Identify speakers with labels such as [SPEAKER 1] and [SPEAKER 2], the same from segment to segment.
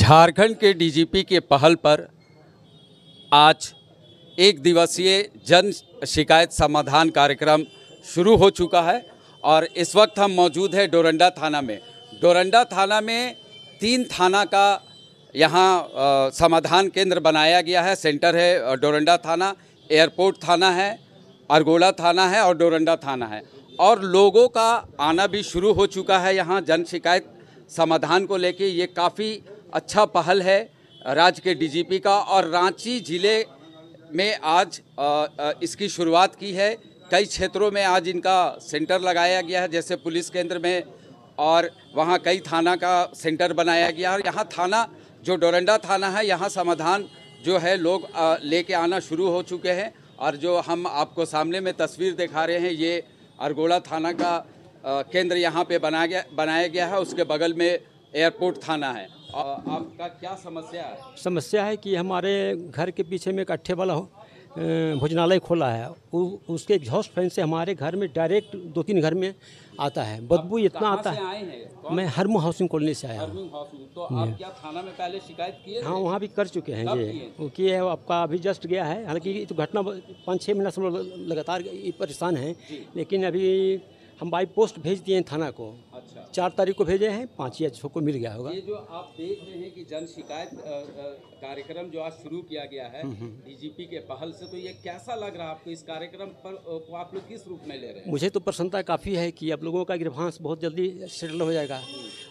[SPEAKER 1] झारखंड के डीजीपी के पहल पर आज एक दिवसीय जन शिकायत समाधान कार्यक्रम शुरू हो चुका है और इस वक्त हम मौजूद हैं डोरंडा थाना में। डोरंडा थाना में 3 थाना का यहाँ समाधान केंद्र बनाया गया है। सेंटर है डोरंडा थाना, एयरपोर्ट थाना है, अरगोड़ा थाना है और डोरंडा थाना है। और लोगों का आना भी शुरू हो चुका है यहाँ जन शिकायत समाधान को लेके। ये काफ़ी अच्छा पहल है राज्य के डीजीपी का और रांची ज़िले में आज इसकी शुरुआत की है। कई क्षेत्रों में आज इनका सेंटर लगाया गया है, जैसे पुलिस केंद्र में, और वहाँ कई थाना का सेंटर बनाया गया है। और यहाँ थाना जो डोरंडा थाना है, यहाँ समाधान जो है लोग लेके आना शुरू हो चुके हैं। और जो हम आपको सामने में तस्वीर दिखा रहे हैं, ये अरगोड़ा थाना का केंद्र यहाँ पे बनाया गया है। उसके बगल में एयरपोर्ट थाना है। और आपका क्या समस्या है?
[SPEAKER 2] समस्या है कि हमारे घर के पीछे में एक अट्ठे वाला भोजनालय खोला है। उसके एग्जॉस्ट फैन से हमारे घर में डायरेक्ट 2-3 घर में आता है, बदबू इतना आता है। मैं हरमू हाउसिंग कॉलोनी से आया हूँ।
[SPEAKER 1] तो आप क्या थाना में पहले शिकायत किए?
[SPEAKER 2] हाँ, वहाँ भी कर चुके हैं जी। वो किए है, आपका अभी जस्ट गया है। हालांकि तो घटना 5-6 महीना से लगातार परेशान हैं, लेकिन अभी हम बाई पोस्ट भेज दिए हैं थाना को। अच्छा। 4 तारीख को भेजे हैं, 5 या 6 को मिल गया होगा।
[SPEAKER 1] ये जो आप देख रहे हैं कि जन शिकायत कार्यक्रम जो आज शुरू किया गया है डीजीपी के पहल से, तो ये कैसा लग रहा है आपको? इस कार्यक्रम पर को आप लोग किस रूप में ले रहे हैं?
[SPEAKER 2] मुझे तो प्रसन्नता काफ़ी है कि आप लोगों का ग्रीवांस बहुत जल्दी सेटल हो जाएगा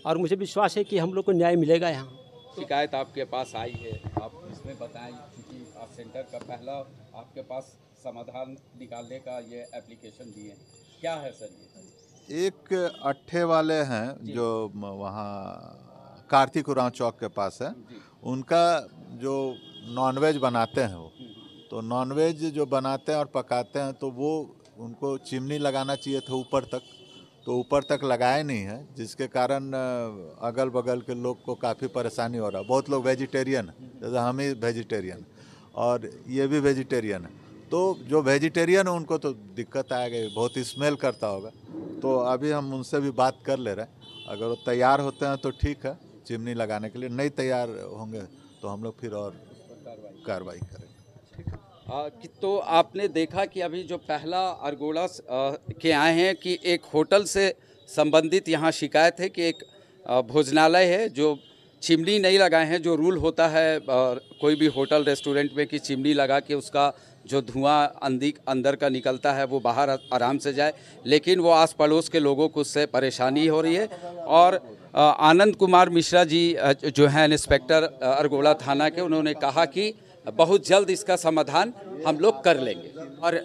[SPEAKER 2] और मुझे विश्वास है कि हम लोग को न्याय मिलेगा। यहाँ
[SPEAKER 1] शिकायत आपके पास आई है, आप इसमें बताएं, क्योंकि आप सेंटर का पहला आपके पास समाधान निकालने का ये एप्लीकेशन दिए, क्या है सर? ये
[SPEAKER 3] एक अट्ठे वाले हैं जो वहाँ कार्तिक उरांव चौक के पास है, उनका जो नॉनवेज बनाते हैं वो, तो नॉनवेज जो बनाते हैं और पकाते हैं, तो वो उनको चिमनी लगाना चाहिए था ऊपर तक, तो ऊपर तक लगाया नहीं है, जिसके कारण अगल बगल के लोग को काफ़ी परेशानी हो रहा है। बहुत लोग वेजिटेरियन है, जैसे हम ही वेजिटेरियन और ये भी वेजिटेरियन है, तो जो वेजिटेरियन है उनको तो दिक्कत आएगी, बहुत स्मेल करता होगा। तो अभी हम उनसे भी बात कर ले रहे हैं, अगर वो तैयार होते हैं तो ठीक है चिमनी लगाने के लिए, नहीं तैयार होंगे तो हम लोग फिर और कार्रवाई करेंगे।
[SPEAKER 1] तो आपने देखा कि अभी जो पहला अरगोड़ा के आए हैं कि एक होटल से संबंधित यहाँ शिकायत है कि एक भोजनालय है जो चिमनी नहीं लगाए हैं। जो रूल होता है कोई भी होटल रेस्टोरेंट में कि चिमनी लगा के उसका जो धुआं अंदर का निकलता है वो बाहर आराम से जाए, लेकिन वो आस पड़ोस के लोगों को उससे परेशानी हो रही है। और आनंद कुमार मिश्रा जी जो हैं इंस्पेक्टर अरगोड़ा थाना के, उन्होंने कहा कि बहुत जल्द इसका समाधान हम लोग कर लेंगे। और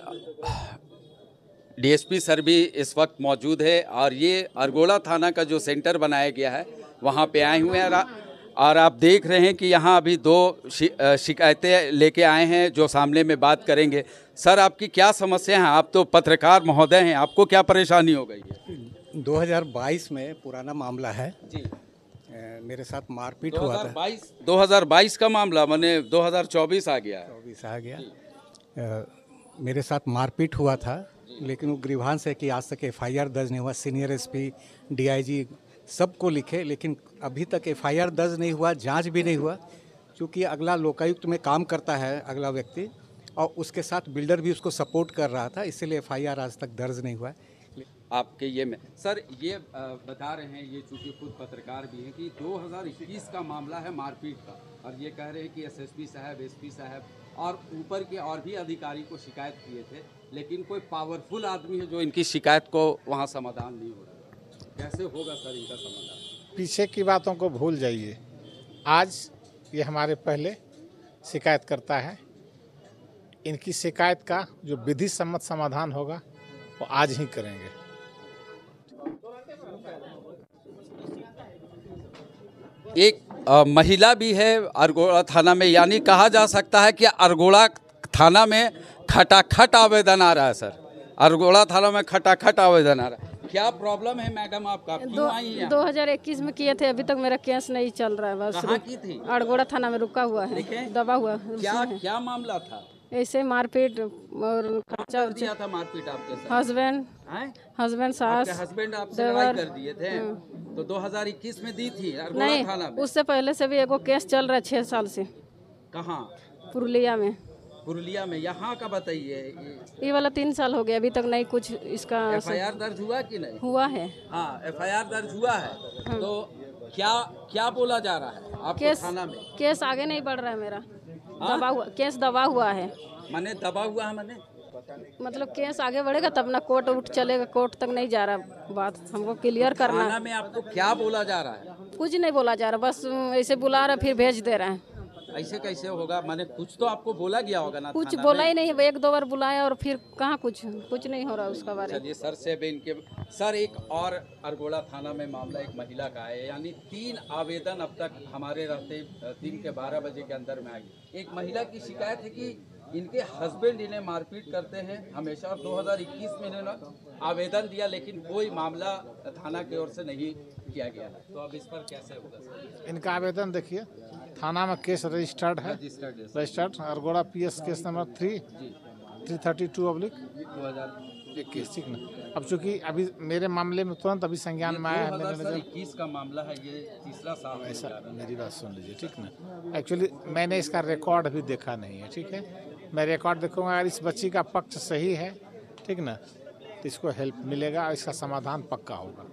[SPEAKER 1] डीएसपी सर भी इस वक्त मौजूद है और ये अरगोड़ा थाना का जो सेंटर बनाया गया है वहाँ पे आए हुए हैं। और आप देख रहे हैं कि यहाँ अभी 2 शिकायतें लेके आए हैं जो सामने में बात करेंगे। सर, आपकी क्या समस्या है? आप तो पत्रकार महोदय हैं, आपको क्या परेशानी हो गई है?
[SPEAKER 4] 2022 में पुराना मामला है जी। मेरे साथ मारपीट हुआ था।
[SPEAKER 1] 2022 का मामला, माने 2024 आ गया।
[SPEAKER 4] 24 आ गया। मेरे साथ मारपीट हुआ था, लेकिन वो ग्रीवांस है कि आज तक FIR दर्ज नहीं हुआ। सीनियर SP, DIG सबको लिखे, लेकिन अभी तक FIR दर्ज नहीं हुआ, जांच भी नहीं हुआ, क्योंकि अगला लोकायुक्त में काम करता है अगला व्यक्ति, और उसके साथ बिल्डर भी उसको सपोर्ट कर रहा था, इसीलिए FIR आज तक दर्ज नहीं हुआ।
[SPEAKER 1] आपके ये में सर ये बता रहे हैं, ये चूँकि खुद पत्रकार भी हैं, कि 2021 का मामला है मारपीट का, और ये कह रहे हैं कि SSP साहब, SP साहब और ऊपर के और भी अधिकारी को शिकायत किए थे, लेकिन कोई पावरफुल आदमी है जो इनकी शिकायत को वहाँ समाधान नहीं हो रहा। कैसे होगा सर इनका समाधान?
[SPEAKER 5] पीछे की बातों को भूल जाइए, आज ये हमारे पहले शिकायत करता है। इनकी शिकायत का जो विधि सम्मत समाधान होगा वो आज ही करेंगे।
[SPEAKER 1] एक महिला भी है अरगोड़ा थाना में, यानी कहा जा सकता है कि अरगोड़ा थाना में खटाखट आवेदन आ रहा है। सर, अरगोड़ा थाना में खटाखट आवेदन आ रहा है। क्या प्रॉब्लम है मैडम आपका? क्यों आई हैं?
[SPEAKER 6] 2021 में किए थे, अभी तक मेरा केस नहीं चल रहा है। बस
[SPEAKER 1] कहाँ की थी?
[SPEAKER 6] अरगोड़ा थाना में रुका हुआ है, दबा हुआ।
[SPEAKER 1] क्या मामला था?
[SPEAKER 6] ऐसे मारपीट और खर्चा
[SPEAKER 1] कर दिया था मारपीट आपके साथ?
[SPEAKER 6] हस्बैंड
[SPEAKER 1] हैं?
[SPEAKER 6] हस्बैंड
[SPEAKER 1] आपके
[SPEAKER 6] सास
[SPEAKER 1] हस्बैंड आपसे लड़ाई
[SPEAKER 6] देवर।
[SPEAKER 1] कर दिए थे? तो 2021 में दी थी अरगोड़ा
[SPEAKER 6] नहीं,
[SPEAKER 1] थाना में?
[SPEAKER 6] उससे पहले से भी एगो केस चल रहा है 6 साल से
[SPEAKER 1] कहाँ?
[SPEAKER 6] पुरुलिया में।
[SPEAKER 1] पुरुलिया में। यहाँ का बताइए,
[SPEAKER 6] ये वाला 3 साल हो गया, अभी तक नहीं कुछ इसका
[SPEAKER 1] FIR दर्ज हुआ कि नहीं?
[SPEAKER 6] हुआ है।
[SPEAKER 1] हाँ, FIR दर्ज हुआ है। तो क्या क्या बोला जा रहा है आपको
[SPEAKER 6] केस
[SPEAKER 1] थाना में?
[SPEAKER 6] केस आगे नहीं बढ़ रहा है मेरा, दबा हुआ केस दबा हुआ है।
[SPEAKER 1] माने दबा हुआ है माने?
[SPEAKER 6] मतलब केस आगे बढ़ेगा तब ना कोर्ट उठ चलेगा, कोर्ट तक नहीं जा रहा, बात हमको क्लियर करना
[SPEAKER 1] थाना
[SPEAKER 6] है।
[SPEAKER 1] में आपको क्या बोला जा रहा है?
[SPEAKER 6] कुछ नहीं बोला जा रहा, बस ऐसे बुला रहे फिर भेज दे रहे हैं।
[SPEAKER 1] ऐसे कैसे होगा? माने कुछ तो आपको बोला गया होगा ना
[SPEAKER 6] कुछ
[SPEAKER 1] थाना
[SPEAKER 6] बोला
[SPEAKER 1] में?
[SPEAKER 6] ही नहीं, 1-2 बार बुलाया और फिर कहाँ कुछ नहीं हो रहा उसका बारे में।
[SPEAKER 1] चलिए सर से भी इनके सर, एक और अरगोड़ा थाना में मामला एक महिला का है, यानी 3 आवेदन अब तक हमारे रहते दिन के 12 बजे के अंदर में आई। एक महिला की शिकायत है कि इनके हस्बैंड इन्हें मारपीट करते हैं हमेशा, और 2021 में इन्होंने आवेदन दिया लेकिन कोई मामला थाना की ओर से नहीं किया गया है। तो अब इस पर कैसे होगा सर?
[SPEAKER 5] इनका आवेदन देखिए, थाना में केस रजिस्टर्ड है, registered Argora PS case number 332/2021, ठीक ना। अब चूंकि अभी मेरे मामले में तुरंत अभी संज्ञान में आया है, मेरे नजर
[SPEAKER 1] 2021 का मामला है, ये तीसरा साल
[SPEAKER 5] ऐसा, मेरी बात सुन लीजिए, ठीक ना। एक्चुअली मैंने इसका रिकॉर्ड अभी देखा नहीं है, ठीक है। मैं रिकॉर्ड देखूंगा, अगर इस बच्ची का पक्ष सही है, ठीक ना, तो इसको हेल्प मिलेगा और इसका समाधान पक्का होगा।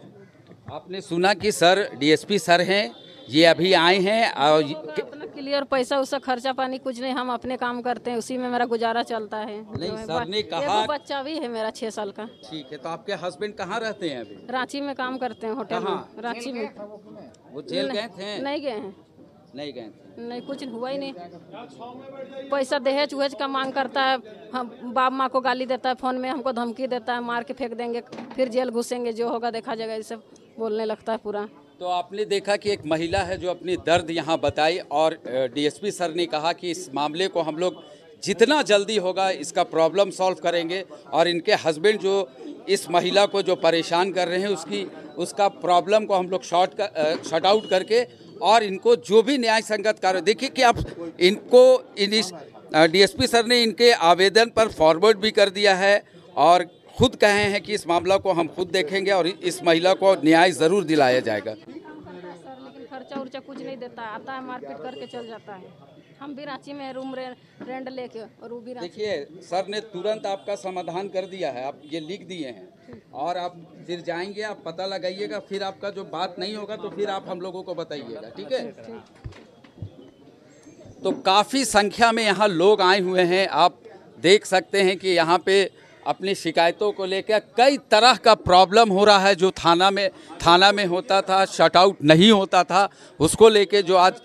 [SPEAKER 1] आपने सुना कि सर DSP सर हैं, ये अभी आए हैं और
[SPEAKER 6] अपना क्लियर पैसा उसका खर्चा पानी कुछ नहीं, हम अपने काम करते हैं, उसी में मेरा गुजारा चलता है।
[SPEAKER 1] नहीं,
[SPEAKER 6] जो है,
[SPEAKER 1] सर ने कहा-
[SPEAKER 6] एगो बच्चा भी है मेरा 6 साल का।
[SPEAKER 1] ठीक है। तो आपके हस्बैंड कहाँ रहते हैं अभी?
[SPEAKER 6] रांची में काम करते हैं, होटल
[SPEAKER 1] कहाँ?
[SPEAKER 6] में, रांची में।
[SPEAKER 1] वो जेल गए थे?
[SPEAKER 6] नहीं गए हैं,
[SPEAKER 1] नहीं गए थे।
[SPEAKER 6] नहीं कुछ हुआ ही नहीं। पैसा दहेज उहेज का मांग करता है, हम बाप माँ को गाली देता है, फोन में हमको धमकी देता है, मार के फेंक देंगे, फिर जेल घुसेंगे, जो होगा देखा जाएगा, ये सब बोलने लगता है पूरा।
[SPEAKER 1] तो आपने देखा कि एक महिला है जो अपनी दर्द यहाँ बताई, और DSP सर ने कहा कि इस मामले को हम लोग जितना जल्दी होगा इसका प्रॉब्लम सॉल्व करेंगे, और इनके हस्बैंड जो इस महिला को जो परेशान कर रहे हैं उसका प्रॉब्लम को हम लोग शॉर्ट आउट करके, और इनको जो भी न्याय संगत कार्य, देखिए कि आप इनको DSP सर ने इनके आवेदन पर फॉरवर्ड भी कर दिया है, और खुद कहे हैं कि इस मामला को हम खुद देखेंगे और इस महिला को न्याय ज़रूर दिलाया जाएगा।
[SPEAKER 6] सर लेकिन खर्चा उर्चा कुछ नहीं देता है, आता है मारपीट करके चल जाता है। हम भी रांची में रूम रेंट लेके, और वो भी रांची।
[SPEAKER 1] देखिए सर ने तुरंत आपका समाधान कर दिया है, आप ये लिख दिए हैं, और आप फिर जाएंगे, आप पता लगाइएगा, फिर आपका जो बात नहीं होगा तो फिर आप हम लोगों को बताइएगा, ठीक है। तो काफ़ी संख्या में यहाँ लोग आए हुए हैं, आप देख सकते हैं कि यहाँ पे अपनी शिकायतों को लेकर कई तरह का प्रॉब्लम हो रहा है। जो थाना में होता था, शट आउट नहीं होता था, उसको लेके जो आज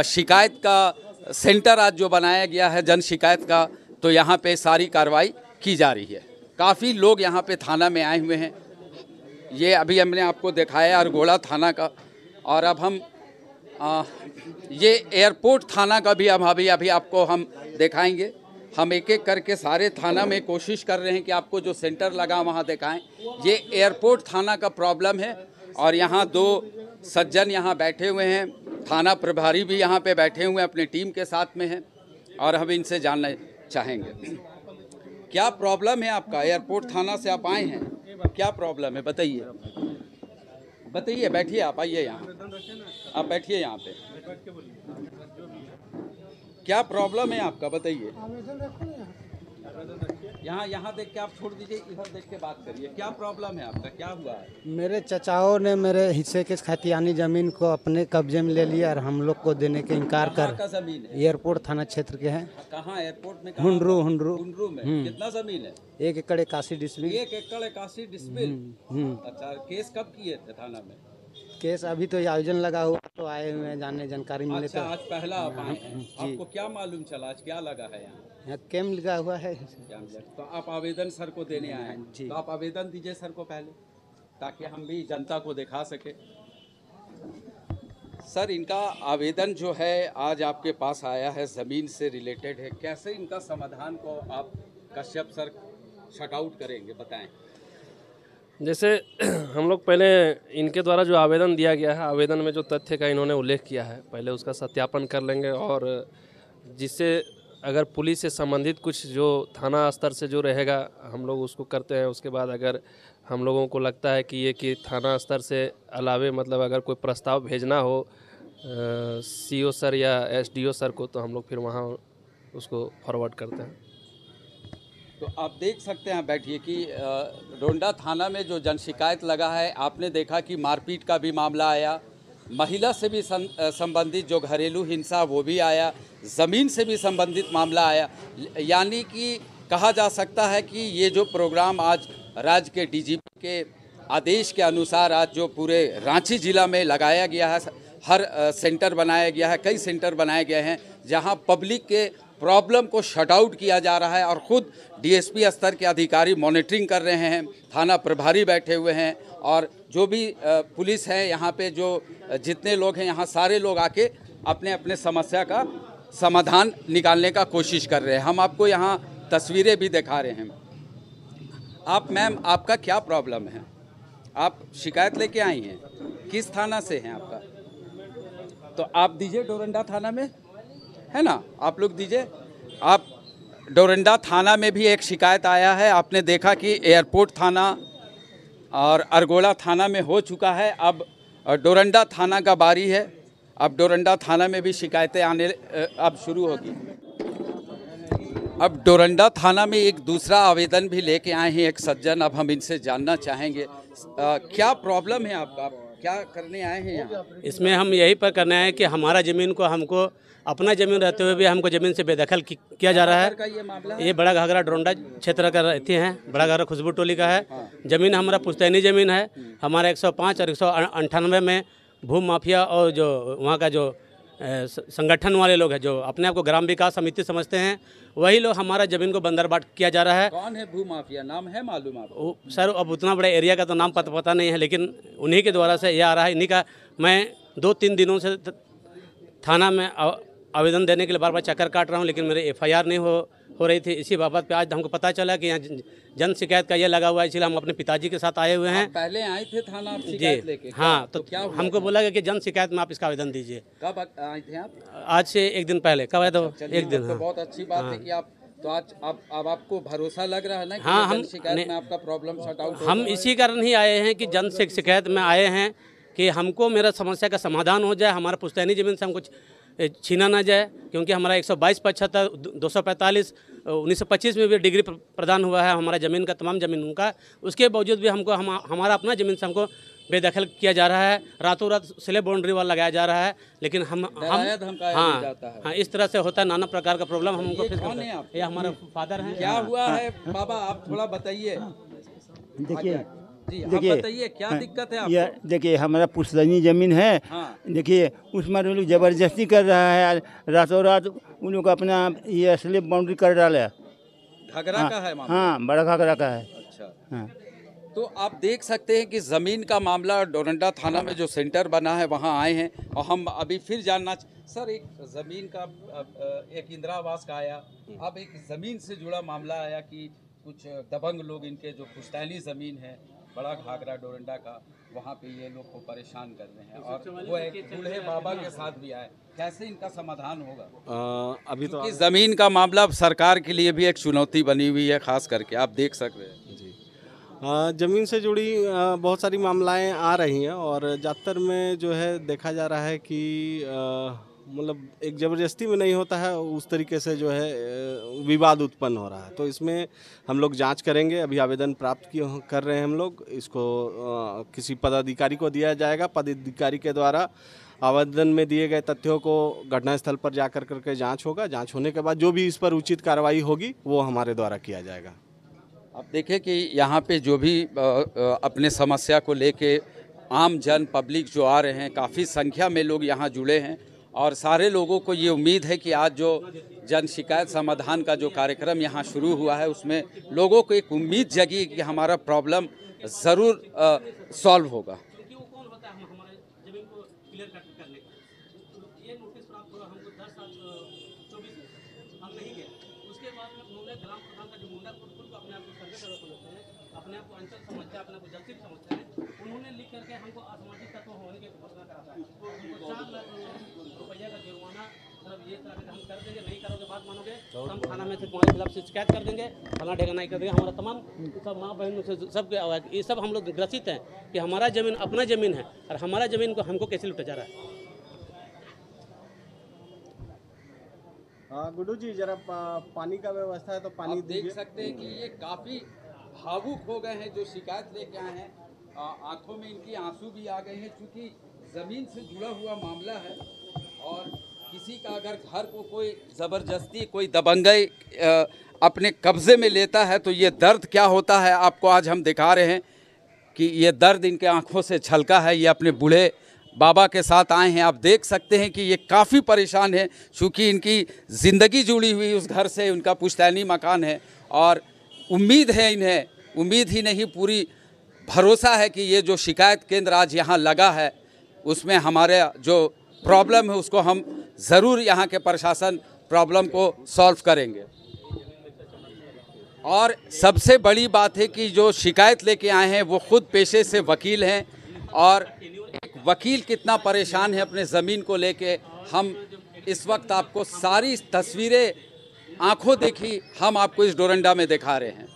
[SPEAKER 1] शिकायत का सेंटर आज जो बनाया गया है जन शिकायत का, तो यहाँ पे सारी कार्रवाई की जा रही है। काफ़ी लोग यहाँ पे थाना में आए हुए हैं। ये अभी हमने आपको दिखाया अरगोड़ा थाना का, और अब हम ये एयरपोर्ट थाना का भी अभी आपको हम दिखाएंगे। हम एक एक करके सारे थाना में कोशिश कर रहे हैं कि आपको जो सेंटर लगा वहाँ दिखाएं। ये एयरपोर्ट थाना का प्रॉब्लम है, और यहाँ 2 सज्जन यहाँ बैठे हुए हैं, थाना प्रभारी भी यहाँ पे बैठे हुए हैं, अपनी टीम के साथ में हैं, और हम इनसे जानना चाहेंगे क्या प्रॉब्लम है आपका। एयरपोर्ट थाना से आप आए हैं, क्या प्रॉब्लम है बताइए, बताइए। बैठिए, आप आइए यहाँ, आप बैठिए यहाँ पे। क्या प्रॉब्लम है आपका बताइए। यहाँ देख के आप छोड़ दीजिए, इधर देख के बात करिए। क्या प्रॉब्लम है आपका, क्या हुआ है?
[SPEAKER 7] मेरे चचाओं ने मेरे हिस्से के खतियानी जमीन को अपने कब्जे में ले लिया और हम लोग को देने के इनकार कर।
[SPEAKER 1] का जमीन है?
[SPEAKER 7] एयरपोर्ट थाना क्षेत्र के हैं।
[SPEAKER 1] कहाँ एयरपोर्ट में?
[SPEAKER 7] हुंडरू
[SPEAKER 1] में। कितना जमीन है?
[SPEAKER 7] 1 एकड़ 81 डिसमिल।
[SPEAKER 1] 1 एकड़ 81 डिसमिल। अच्छा, केस कब किए थे थाना में?
[SPEAKER 7] केस अभी तो आयोजन लगा हुआ, तो आए हुए हैं जानने, जानकारी मिले।
[SPEAKER 1] अच्छा, आज पहला आप आए हैं। आपको क्या मालूम चला, आज क्या लगा है यहाँ
[SPEAKER 7] कैम्प लगा हुआ है।
[SPEAKER 1] तो आप आवेदन सर को देने आए हैं, तो आप आवेदन दीजिए सर को पहले, ताकि हम भी जनता को दिखा सके। सर, इनका आवेदन जो है आज आपके पास आया है, ज़मीन से रिलेटेड है, कैसे इनका समाधान को आप कश्यप सर शट आउट करेंगे, बताएं।
[SPEAKER 8] जैसे हम लोग पहले इनके द्वारा जो आवेदन दिया गया है, आवेदन में जो तथ्य का इन्होंने उल्लेख किया है, पहले उसका सत्यापन कर लेंगे, और जिससे अगर पुलिस से संबंधित कुछ जो थाना स्तर से जो रहेगा हम लोग उसको करते हैं। उसके बाद अगर हम लोगों को लगता है कि ये कि थाना स्तर से अलावे मतलब अगर कोई प्रस्ताव भेजना हो सीओ सर या एसडीओ सर को, तो हम लोग फिर वहाँ उसको फॉरवर्ड करते हैं।
[SPEAKER 1] तो आप देख सकते हैं, बैठिए, कि डोरंडा थाना में जो जन शिकायत लगा है, आपने देखा कि मारपीट का भी मामला आया, महिला से भी संबंधित जो घरेलू हिंसा वो भी आया, ज़मीन से भी संबंधित मामला आया। यानी कि कहा जा सकता है कि ये जो प्रोग्राम आज राज्य के डीजीपी के आदेश के अनुसार आज जो पूरे रांची जिला में लगाया गया है, हर सेंटर बनाया गया है, कई सेंटर बनाए गए हैं जहां पब्लिक के प्रॉब्लम को शट आउट किया जा रहा है और ख़ुद डीएसपी स्तर के अधिकारी मॉनिटरिंग कर रहे हैं, थाना प्रभारी बैठे हुए हैं और जो भी पुलिस है यहाँ पे, जो जितने लोग हैं यहाँ, सारे लोग आके अपने अपने समस्या का समाधान निकालने का कोशिश कर रहे हैं। हम आपको यहाँ तस्वीरें भी दिखा रहे हैं। आप मैम, आपका क्या प्रॉब्लम है? आप शिकायत लेके आई हैं, किस थाना से हैं आपका? तो आप दीजिए डोरंडा थाना में, है ना, आप लोग दीजिए। आप डोरंडा थाना में भी एक शिकायत आया है, आपने देखा कि एयरपोर्ट थाना और अरगोड़ा थाना में हो चुका है, अब डोरंडा थाना का बारी है। अब डोरंडा थाना में भी शिकायतें आने अब शुरू होगी। अब डोरंडा थाना में एक दूसरा आवेदन भी लेके आए हैं एक सज्जन, अब हम इनसे जानना चाहेंगे क्या प्रॉब्लम है आपका, आप क्या करने आए हैं यहाँ?
[SPEAKER 9] इसमें हम यही पर करने आए हैं कि हमारा ज़मीन को, हमको अपना ज़मीन रहते हुए भी हमको ज़मीन से बेदखल किया जा रहा है। ये बड़ा घाघरा डोरंडा क्षेत्र का रहती हैं, बड़ा घाघरा खुशबू टोली का है। ज़मीन हमारा पुश्तैनी ज़मीन है। हमारा 105 और 198 में भू माफिया और जो वहाँ का जो संगठन वाले लोग हैं, जो अपने आप को ग्राम विकास समिति समझते हैं, वही लोग हमारा ज़मीन को बंदरबाट किया जा रहा है।
[SPEAKER 1] कौन है भू माफिया, नाम है मालूम आपको?
[SPEAKER 9] सर अब उतना बड़े एरिया का तो नाम पता नहीं है, लेकिन उन्हीं के द्वारा से ये आ रहा है। इन्हीं का मैं 2-3 दिनों से थाना में आवेदन देने के लिए बार बार चक्कर काट रहा हूँ, लेकिन मेरे एफआईआर नहीं हो रही थी। इसी बाबत पे आज हमको पता चला कि यहाँ जन शिकायत का ये लगा हुआ है, इसलिए हम अपने पिताजी के साथ आए हुए हैं।
[SPEAKER 1] पहले आए थे थाना आप शिकायत लेके?
[SPEAKER 9] हाँ, तो क्या हमको बोला गया कि जन शिकायत में आप इसका आवेदन दीजिए।
[SPEAKER 1] कब आए थे आप?
[SPEAKER 9] आज से 1 दिन पहले। कब आए? तो 1 दिन।
[SPEAKER 1] तो बहुत अच्छी बात है कि आप, तो आज अब आपको भरोसा लग रहा है ना कि
[SPEAKER 9] हाँ, हम
[SPEAKER 1] शिकायत में आपका प्रॉब्लम सॉर्ट आउट?
[SPEAKER 9] हम इसी कारण ही आए हैं कि जन शिकायत में आए हैं कि हमको मेरा समस्या का समाधान हो जाए, हमारा पुश्तैनी ज़मीन से हमको छीना ना जाए, क्योंकि हमारा 122/75 245 1925 में भी डिग्री प्रदान हुआ है हमारा ज़मीन का, तमाम ज़मीन उनका। उसके बावजूद भी हमको हमारा अपना ज़मीन से हमको बेदखल किया जा रहा है, रातों रात स्लेब बाउंड्री वाल लगाया जा रहा है। लेकिन हम हाँ, इस तरह से होता है, नाना प्रकार का प्रॉब्लम हमको फेस करते हैं। ये हमारे फादर हैं।
[SPEAKER 1] क्या हुआ है बाबा, आप थोड़ा बताइए।
[SPEAKER 10] देखिए
[SPEAKER 1] बताइए क्या दिक्कत है आपको?
[SPEAKER 10] ये देखिए हमारा पुश्तैनी ज़मीन है। देखिए उसमें लोग ज़बरदस्ती कर रहा है, रातों रात उन लोग अपना ये स्लेब बाउंड्री कर डाला।
[SPEAKER 1] घाघरा का है मामला?
[SPEAKER 10] हाँ, बड़ा घाघरा का है।
[SPEAKER 1] अच्छा।
[SPEAKER 10] हाँ।
[SPEAKER 1] तो आप देख सकते हैं कि ज़मीन का मामला डोरंडा थाना में जो सेंटर बना है वहाँ आए हैं और हम अभी फिर जानना सर, एक ज़मीन का एक इंदिरा आवास का आया, अब एक ज़मीन से जुड़ा मामला आया कि कुछ दबंग लोग, इनके जो पुश्तैनी ज़मीन है बड़ा घाघरा डोरंडा का, वहाँ पे ये लोग को परेशान कर रहे हैं और वो एक बूढ़े बाबा के साथ भी आए। कैसे इनका समाधान होगा?
[SPEAKER 11] अभी तो
[SPEAKER 1] ज़मीन का मामला सरकार के लिए भी एक चुनौती बनी हुई है, खास करके आप देख सकते हैं।
[SPEAKER 11] जी, ज़मीन से जुड़ी बहुत सारी मामलाएं आ रही हैं और ज़्यादातर में जो है देखा जा रहा है कि मतलब एक ज़बरदस्ती में नहीं होता है, उस तरीके से जो है विवाद उत्पन्न हो रहा है। तो इसमें हम लोग जांच करेंगे। अभी आवेदन प्राप्त कर रहे हैं हम लोग, इसको किसी पदाधिकारी को दिया जाएगा। पदाधिकारी के द्वारा आवेदन में दिए गए तथ्यों को घटनास्थल पर जाकर करके जांच होगा। जांच होने के बाद जो भी इस पर उचित कार्रवाई होगी वो हमारे द्वारा किया जाएगा।
[SPEAKER 1] अब देखिए कि यहाँ पे जो भी अपने समस्या को लेके आम जन पब्लिक जो आ रहे हैं, काफ़ी संख्या में लोग यहाँ जुड़े हैं और सारे लोगों को ये उम्मीद है कि आज जो जन शिकायत समाधान का जो कार्यक्रम यहाँ शुरू हुआ है उसमें लोगों को एक उम्मीद जगी कि हमारा प्रॉब्लम ज़रूर सॉल्व होगा।
[SPEAKER 9] उन्होंने लिख करके हमको असामाजिक तत्व होने की घोषणा करा था। 4 लाख रुपये का जुर्माना ये तरह के हम कर देंगे, नहीं करोगे बात मानोगे तो हम थाना में से तुम्हारे खिलाफ शिकायत कर देंगे, फला ढेगाना कर देंगे। हमारा तमाम सब माँ बहनों से सबके ये सब हम लोग ग्रसित हैं कि हमारा ज़मीन अपना ज़मीन है और हमारा ज़मीन को हमको कैसे लुटा जा रहा है।
[SPEAKER 11] गुड्डू जी जरा पानी का व्यवस्था है तो पानी
[SPEAKER 1] आप देख सकते हैं कि ये काफ़ी भावुक हो गए हैं जो शिकायत लेके आए हैं। आंखों में इनकी आंसू भी आ गए हैं क्योंकि ज़मीन से जुड़ा हुआ मामला है और किसी का अगर घर को कोई ज़बरदस्ती कोई दबंगई अपने कब्ज़े में लेता है तो ये दर्द क्या होता है आपको आज हम दिखा रहे हैं कि ये दर्द इनके आंखों से छलका है। ये अपने बूढ़े बाबा के साथ आए हैं। आप देख सकते हैं कि ये काफ़ी परेशान है क्योंकि इनकी ज़िंदगी जुड़ी हुई उस घर से, उनका पुश्तैनी मकान है और उम्मीद है, इन्हें उम्मीद ही नहीं पूरी भरोसा है कि ये जो शिकायत केंद्र आज यहाँ लगा है उसमें हमारे जो प्रॉब्लम है उसको हम ज़रूर यहाँ के प्रशासन प्रॉब्लम को सॉल्व करेंगे। और सबसे बड़ी बात है कि जो शिकायत लेके आए हैं वो खुद पेशे से वकील हैं और एक वकील कितना परेशान है अपने ज़मीन को लेके। हम इस वक्त आपको सारी तस्वीरें आंखों देखी हम आपको इस डोरंडा में दिखा रहे हैं।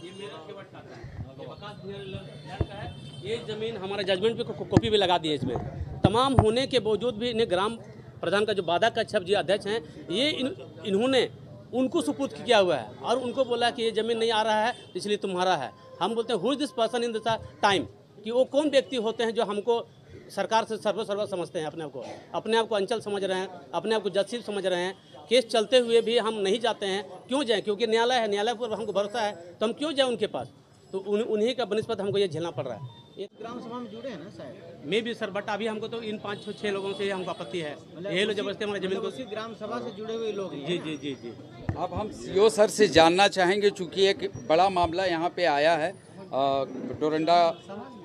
[SPEAKER 9] ये ज़मीन हमारा जजमेंट पे कॉपी भी लगा दी है। इसमें तमाम होने के बावजूद भी इन्हें ग्राम प्रधान का जो बादा कच्छप जी अध्यक्ष हैं ये इन्होंने उनको सुपुर्द किया हुआ है और उनको बोला कि ये ज़मीन नहीं आ रहा है इसलिए तुम्हारा है। हम बोलते हैं who is this person in this time, कि वो कौन व्यक्ति होते हैं जो हमको सरकार से सर्व समझते हैं, अपने आप को अंचल समझ रहे हैं, अपने आप को जजशील समझ रहे हैं। केस चलते हुए भी हम नहीं जाते हैं। क्यों जाएं? क्योंकि न्यायालय है, न्यायालय पर हमको भरोसा है तो हम क्यों जाएं उनके पास। तो उन्हीं का बनिस्पत हमको ये झेलना पड़ रहा है।
[SPEAKER 12] ये ग्राम सभा में जुड़े हैं ना शायद
[SPEAKER 9] मैं भी सर, बट अभी हमको तो इन 5-6 लोगों से हमको आपत्ति है। ये लोग जबरदस्ती हमारे जमीन को,
[SPEAKER 12] उसी ग्राम सभा से जुड़े हुए लोग हैं।
[SPEAKER 9] जी जी जी जी।
[SPEAKER 1] अब हम सीओ सर से जानना चाहेंगे चूँकि एक बड़ा मामला यहाँ पे आया है डोरंडा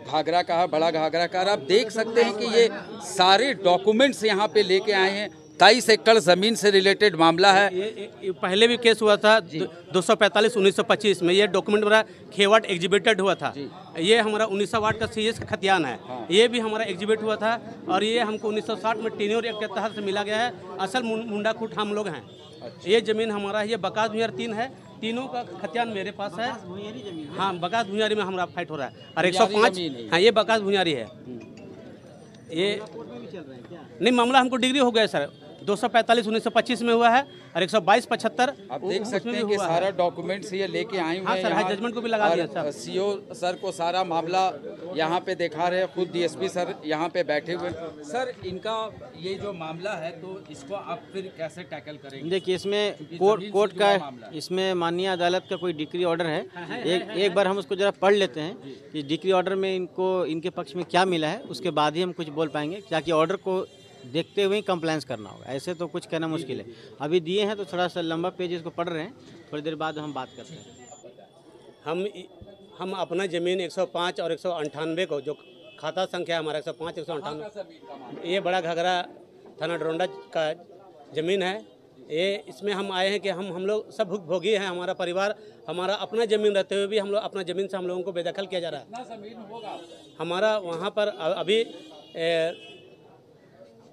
[SPEAKER 1] घाघरा का है, बड़ा घाघरा का। आप देख सकते हैं कि ये सारे डॉक्यूमेंट्स यहाँ पे लेके आए हैं। 23 एकड़ ज़मीन से रिलेटेड मामला है।
[SPEAKER 9] ये पहले भी केस हुआ था 245/1925 में। ये डॉक्यूमेंट मेरा खेवाट एग्जिबिटेड हुआ था। ये हमारा 19 वार्ड का सीएस का खतियान है। ये भी हमारा एग्जिबिट हुआ था और ये हमको 1960 में टेन्योर एक्ट के तहत से मिला गया है। असल मुंडा खुट हम लोग हैं। ये ज़मीन हमारा है। ये बकास भुइयारी 3 है, तीनों का खतियान मेरे पास है। हाँ, बकास भुइयारी में हमारा फाइट हो रहा है। और 105 हाँ, ये बकास भुइयारी है। ये नहीं, मामला हमको डिग्री हो गया सर। 245/1925 में हुआ है और 122/75।
[SPEAKER 1] आप देख सकते हैं कि सारा डॉक्यूमेंट्स ये लेके आए हुए हैं।
[SPEAKER 9] हाँ सर, जजमेंट को भी लगा दिया सर।
[SPEAKER 1] सीओ सर को सारा मामला यहाँ पे दिखा रहे हैं, खुद डीएसपी सर यहाँ पे बैठे हुए। सर, इनका ये जो मामला है तो इसको आप फिर कैसे टैकल करेंगे?
[SPEAKER 12] देखिए, इसमें कोर्ट का इसमें माननीय अदालत का कोई डिक्री ऑर्डर है। एक बार हम उसको जरा पढ़ लेते हैं कि डिक्री ऑर्डर में इनको इनके पक्ष में क्या मिला है, उसके बाद ही हम कुछ बोल पाएंगे। ताकि ऑर्डर को देखते हुए ही कंप्लायंस करना होगा, ऐसे तो कुछ कहना मुश्किल है। अभी दिए हैं तो थोड़ा सा लंबा पेज इसको पढ़ रहे हैं, थोड़ी देर बाद हम बात करते हैं।
[SPEAKER 9] हम अपना ज़मीन 105 और 198 को, जो खाता संख्या है हमारा 105 198, ये बड़ा घाघरा थाना डोरंडा का ज़मीन है। ये इसमें हम आए हैं कि हम लोग सब भुगभोगी हैं। हमारा परिवार, हमारा अपना ज़मीन रहते हुए भी हम लोग अपना ज़मीन से हम लोगों को बेदखल किया जा रहा है। हमारा वहाँ पर अभी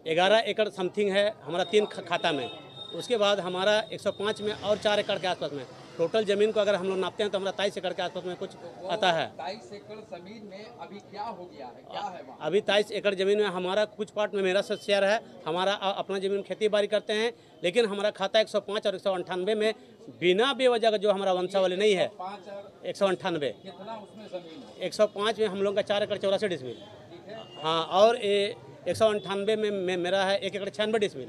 [SPEAKER 9] 11 एकड़ समथिंग है हमारा 3 खाता में। उसके बाद हमारा 105 में और 4 एकड़ के आसपास में टोटल ज़मीन को अगर हम लोग नापते हैं तो हमारा 23 एकड़ के आसपास में कुछ आता है।
[SPEAKER 1] 23 एकड़ ज़मीन में अभी क्या हो गया है, क्या है वहाँ?
[SPEAKER 9] अभी 23 एकड़ ज़मीन में हमारा कुछ पार्ट में मेरा शेयर है। हमारा अपना ज़मीन खेती बाड़ी करते हैं, लेकिन हमारा खाता 105 और 198 में बिना बेवजह का जो हमारा वंशावली नहीं है। 198
[SPEAKER 1] कितना उसमें ज़मीन है?
[SPEAKER 9] 105 में हम लोग का 4 एकड़ 84 डिसमिल। हाँ, और 198 में मेरा है 1 एकड़ 96 डिसमिल।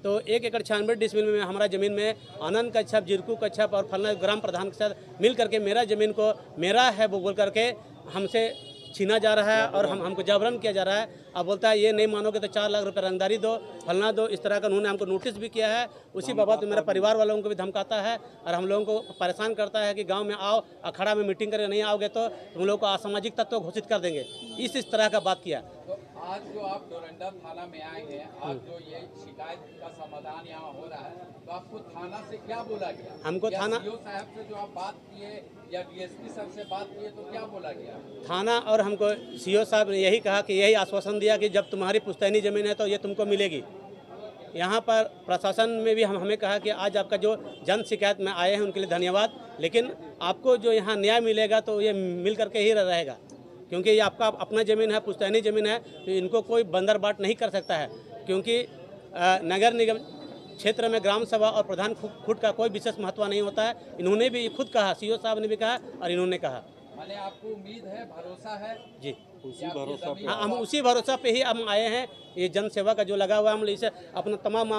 [SPEAKER 9] तो 1 एकड़ 96 डिसमिल में हमारा ज़मीन में आनंद कच्छप, जिरकू कच्छप और फलना ग्राम प्रधान के साथ मिल करके मेरा ज़मीन को मेरा है वो बोल करके हमसे छीना जा रहा है और हमको जबरन किया जा रहा है। अब बोलता है ये नहीं मानोगे तो 4 लाख रुपये रंगदारी दो, फलना दो। इस तरह का उन्होंने हमको नोटिस भी किया है। उसी बाबत मेरा परिवार वालों को भी धमकाता है और हम लोगों को परेशान करता है कि गांव में आओ, अखाड़ा में मीटिंग करके नहीं आओगे तो तुम लोगों को असामाजिक तत्व घोषित कर देंगे। इस तरह का बात किया।
[SPEAKER 1] तो आज जो आप डोरंडा थाना में आए हैं, आज जो ये शिकायत का समाधान यहाँ हो रहा है, तो आपको थाना से क्या बोला गया?
[SPEAKER 9] हमको थाना
[SPEAKER 1] सीओ साहब से जो आप बात किए या डीएसपी सर से बात किए तो क्या बोला गया?
[SPEAKER 9] थाना और हमको सीओ साहब ने यही कहा कि यही आश्वासन दिया कि जब तुम्हारी पुश्तैनी ज़मीन है तो ये तुमको मिलेगी। यहाँ पर प्रशासन में भी हमें कहा कि आज आपका जो जन शिकायत में आए हैं उनके लिए धन्यवाद, लेकिन आपको जो यहाँ न्याय मिलेगा तो ये मिल करके ही रहेगा, क्योंकि ये आपका अपना ज़मीन है, पुश्तैनी ज़मीन है, तो इनको कोई बंदर बाट नहीं कर सकता है, क्योंकि नगर निगम क्षेत्र में ग्राम सभा और प्रधान खुद का कोई विशेष महत्व नहीं होता है। इन्होंने भी खुद कहा, सीओ साहब ने भी कहा और इन्होंने कहा।
[SPEAKER 1] माने आपको उम्मीद है, भरोसा है
[SPEAKER 9] जी,
[SPEAKER 1] उसी भरोसा पे
[SPEAKER 9] हम उसी भरोसा पे ही हम आए हैं। ये जन सेवा का जो लगा हुआ है, हम इसे अपना तमाम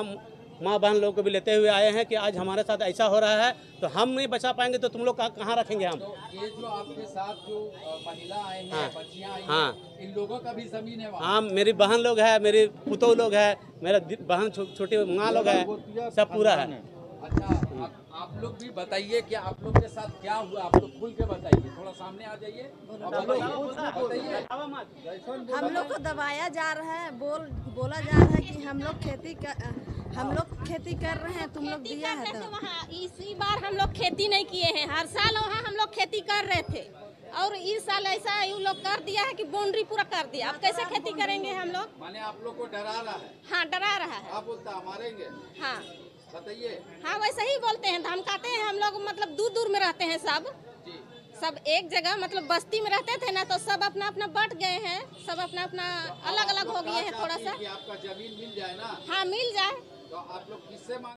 [SPEAKER 9] माँ बहन लोगों को भी लेते हुए आए हैं कि आज हमारे साथ ऐसा हो रहा है तो हम नहीं बचा पाएंगे तो तुम लोग कहाँ रखेंगे हम।
[SPEAKER 1] तो ये जो आपके साथ जो महिला आई हैं, बच्चियां आई
[SPEAKER 9] हाँ,
[SPEAKER 1] हैं, इन लोगों का भी जमीन है वहाँ?
[SPEAKER 9] हाँ, मेरी बहन लोग है, मेरी पुतोह लोग है, मेरा बहन छोटी माँ लोग है, सब पूरा है।
[SPEAKER 1] अच्छा, आप लोग भी बताइए कि आप लोग के साथ क्या हुआ, आप लोग खुल के बताइए, थोड़ा सामने आ जाइए।
[SPEAKER 13] हम लोग को दबाया जा रहा है, बोला जा रहा है कि हम लोग खेती कर रहे हैं, तुम लोग दिया है तो
[SPEAKER 14] वहाँ इसी बार हम लोग खेती नहीं किए हैं, हर साल वहाँ हम लोग खेती कर रहे थे और इस साल ऐसा इन लोग कर दिया है कि बाउंड्री पूरा कर दिया। अब कैसे खेती करेंगे हम लोग?
[SPEAKER 1] माने आप लोग को डरा रहा है?
[SPEAKER 14] हाँ, डरा रहा है।
[SPEAKER 1] आप बोलता मारेंगे?
[SPEAKER 14] हाँ
[SPEAKER 1] बताइए।
[SPEAKER 14] हाँ, वैसे ही बोलते हैं, धमकाते हैं। हम लोग मतलब दूर दूर में रहते हैं, सब एक जगह मतलब बस्ती में रहते थे ना, तो सब अपना अपना बट गए हैं, सब अपना अपना अलग अलग हो गए हैं थोड़ा सा।
[SPEAKER 1] आपका जमीन मिल जाए ना?
[SPEAKER 14] हाँ, मिल जाए।
[SPEAKER 1] तो आप लोग किससे